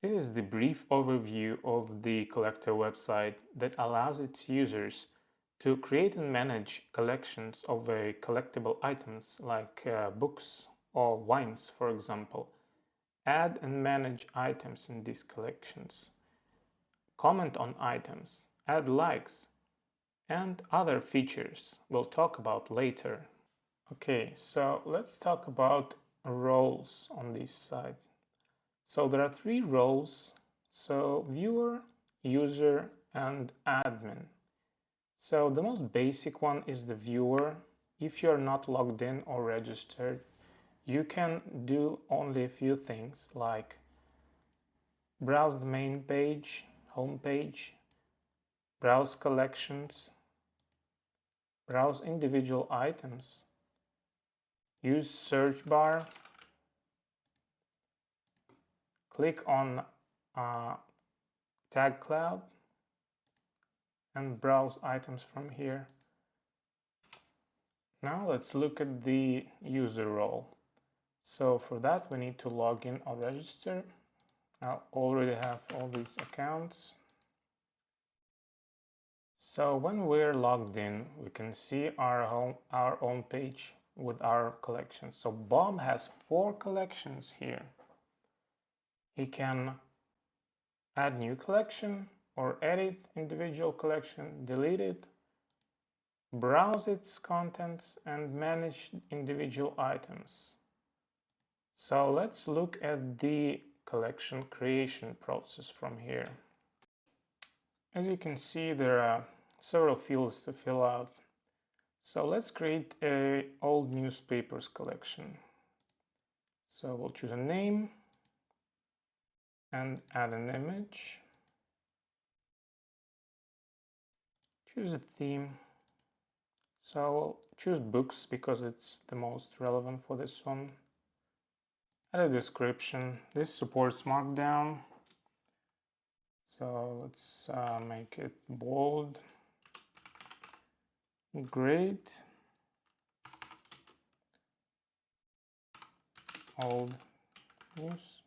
This is the brief overview of the cltr website that allows its users to create and manage collections of collectible items like books or wines, for example. Add and manage items in these collections. Comment on items, add likes, and other features we'll talk about later. Okay, so let's talk about roles on this site. So there are 3 roles, so viewer, user, and admin. So the most basic one is the viewer. If you're not logged in or registered, you can do only a few things like browse the main page, home page, browse collections, browse individual items, use search bar, click on tag cloud, and browse items from here. Now let's look at the user role. So for that we need to log in or register. I already have all these accounts. So when we're logged in, we can see our own page with our collections. So Bob has 4 collections here. He can add new collection or edit individual collection, delete it, browse its contents, and manage individual items. So let's look at the collection creation process from here. As you can see, there are several fields to fill out. So let's create a old newspapers collection. So we'll choose a name and add an image. Choose a theme. So we'll choose books because it's the most relevant for this one. Add a description. This supports Markdown. So let's make it bold. Great. Old newspapers.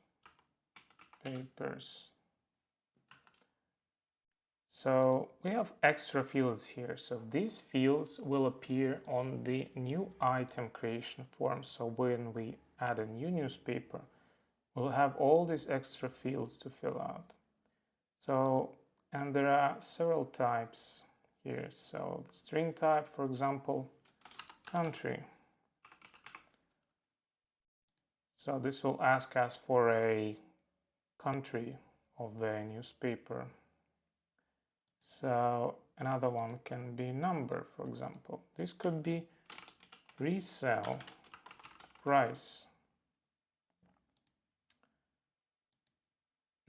So we have extra fields here. So these fields will appear on the new item creation form. So when we add a new newspaper, we'll have all these extra fields to fill out. So, and there are several types here. So the string type, for example, country. So this will ask us for a country of a newspaper. So another one can be number, for example. This could be resale price.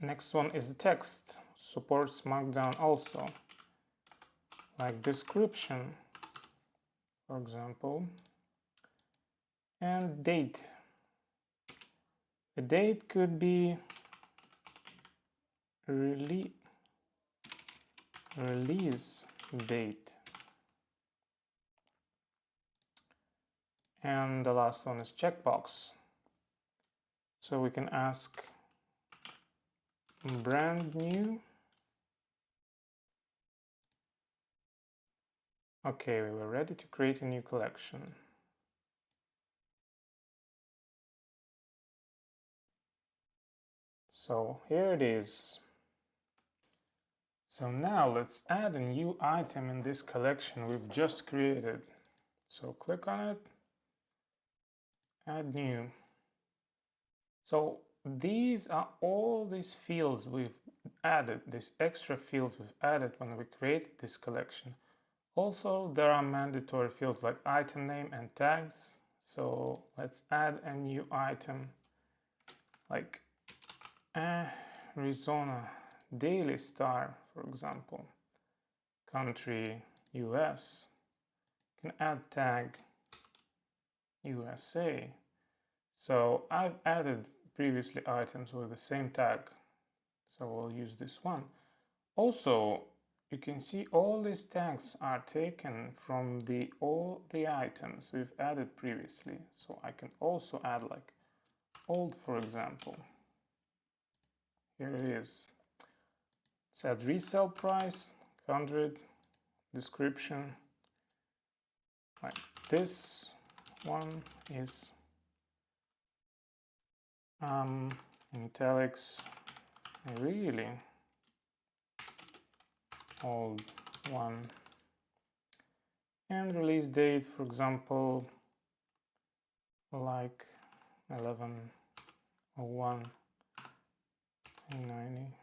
Next one is the text, supports Markdown also, like description, for example, and date. The date could be release date. And the last one is checkbox. So we can ask brand new. Okay, we were ready to create a new collection. So here it is. So now let's add a new item in this collection we've just created. So click on it, add new. So these are all these fields we've added, these extra fields we've added when we created this collection. Also, there are mandatory fields like item name and tags. So let's add a new item like Arizona Daily Star, for example, country US. You can add tag USA. So I've added previously items with the same tag, so we'll use this one. Also, you can see all these tags are taken from all the items we've added previously. So I can also add like old, for example. Here it is. Set resale price, 100, description, like this one is in italics, really old one, and release date, for example, like 11/01/90.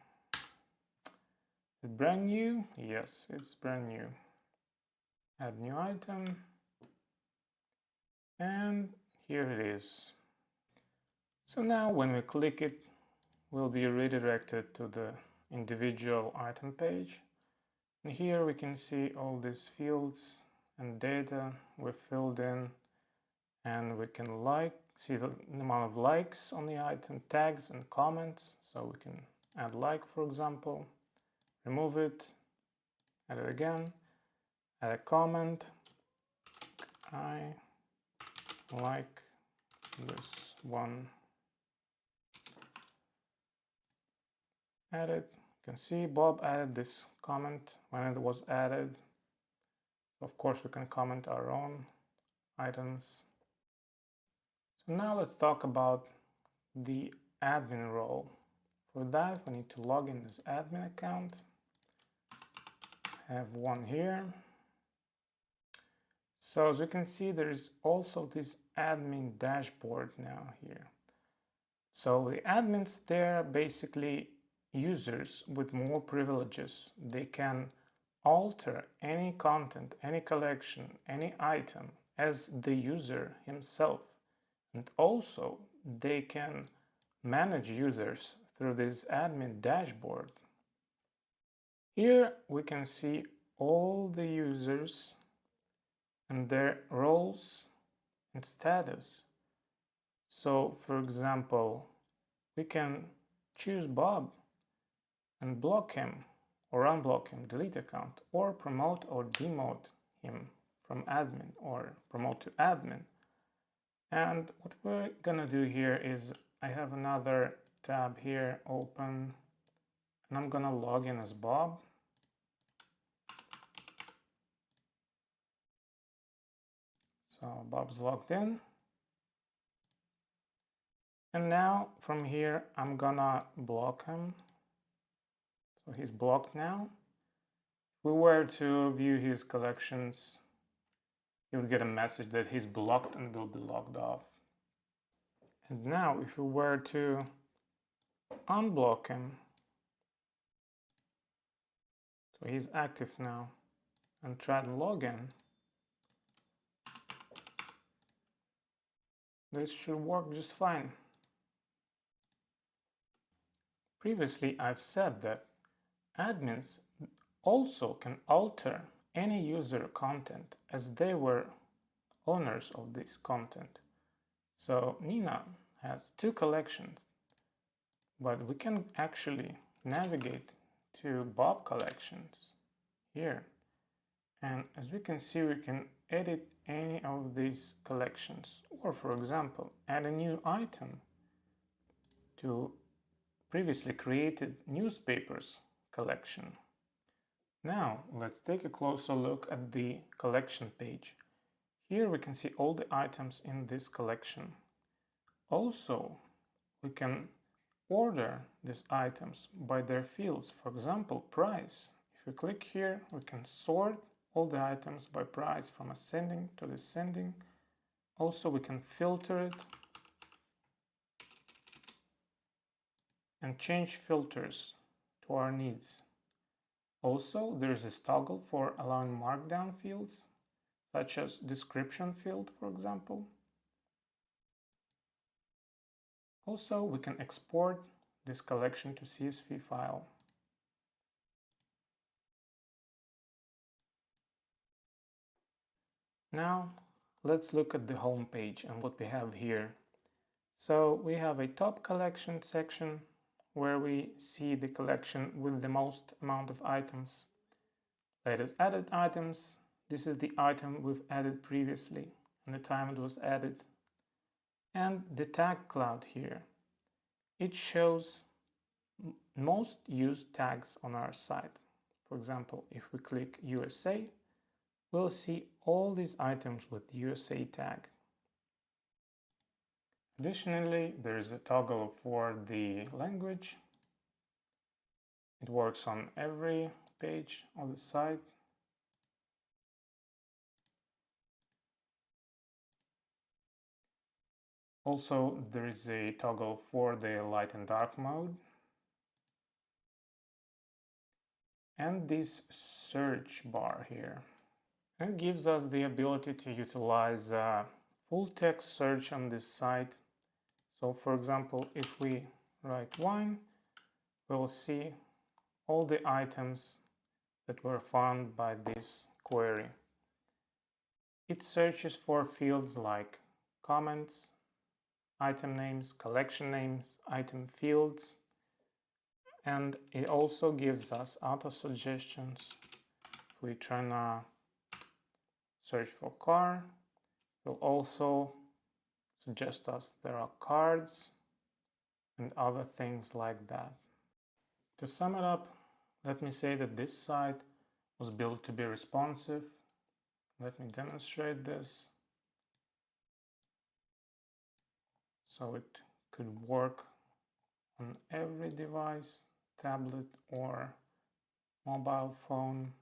Is it brand new? Yes, it's brand new. Add new item, and here it is. So now when we click it, we'll be redirected to the individual item page. And here we can see all these fields and data we filled in, and we can see the amount of likes on the item, tags and comments. So we can add like, for example, remove it, add it again, add a comment. I like this one. Added. You can see Bob added this comment when it was added. Of course, we can comment our own items. So now let's talk about the admin role. For that, we need to log in this admin account. I have one here. So as you can see, there's also this admin dashboard now here. So the admins, they're basically users with more privileges. They can alter any content, any collection, any item as the user himself. And also they can manage users through this admin dashboard. Here we can see all the users and their roles and status. So for example, we can choose Bob and block him or unblock him, delete account, or promote or demote him from admin or promote to admin. And what we're gonna do here is I have another tab here open, and I'm gonna log in as Bob. So Bob's logged in. And now from here, I'm gonna block him. So he's blocked now. If we were to view his collections, you would get a message that he's blocked and will be logged off. And now if we were to unblock him, so he's active now, and try to log in, this should work just fine. Previously, I've said that admins also can alter any user content as they were owners of this content. So Nina has 2 collections, but we can actually navigate to Bob collections here. And as we can see, we can edit any of these collections, or for example, add a new item to previously created newspapers collection. Now let's take a closer look at the collection page. Here we can see all the items in this collection. Also, we can order these items by their fields. For example, price. If we click here, we can sort all the items by price from ascending to descending. Also, we can filter it and change filters to our needs. Also, there is this toggle for allowing markdown fields, such as description field, for example. Also, we can export this collection to CSV file. Now, let's look at the home page and what we have here. So we have a top collection section where we see the collection with the most amount of items. Latest added items. This is the item we've added previously and the time it was added. And the tag cloud here. It shows most used tags on our site. For example, if we click USA, we'll see all these items with USA tag. Additionally, there is a toggle for the language. It works on every page of the site. Also, there is a toggle for the light and dark mode. And this search bar here. It gives us the ability to utilize full text search on this site. So for example, if we write wine, we'll see all the items that were found by this query. It searches for fields like comments, item names, collection names, item fields, and it also gives us auto suggestions. If we try to search for car, it will also suggest us there are cards and other things like that. To sum it up, let me say that this site was built to be responsive. Let me demonstrate this. So it could work on every device, tablet or mobile phone.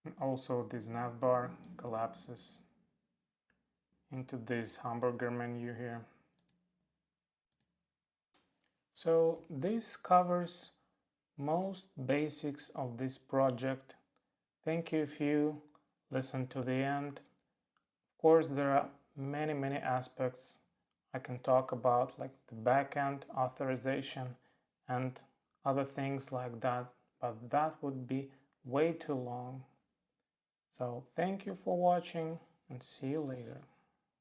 And also this navbar collapses into this hamburger menu here. So this covers most basics of this project. Thank you if you listened to the end. Of course, there are many aspects I can talk about, like the backend authorization and other things like that, but that would be way too long. So thank you for watching and see you later.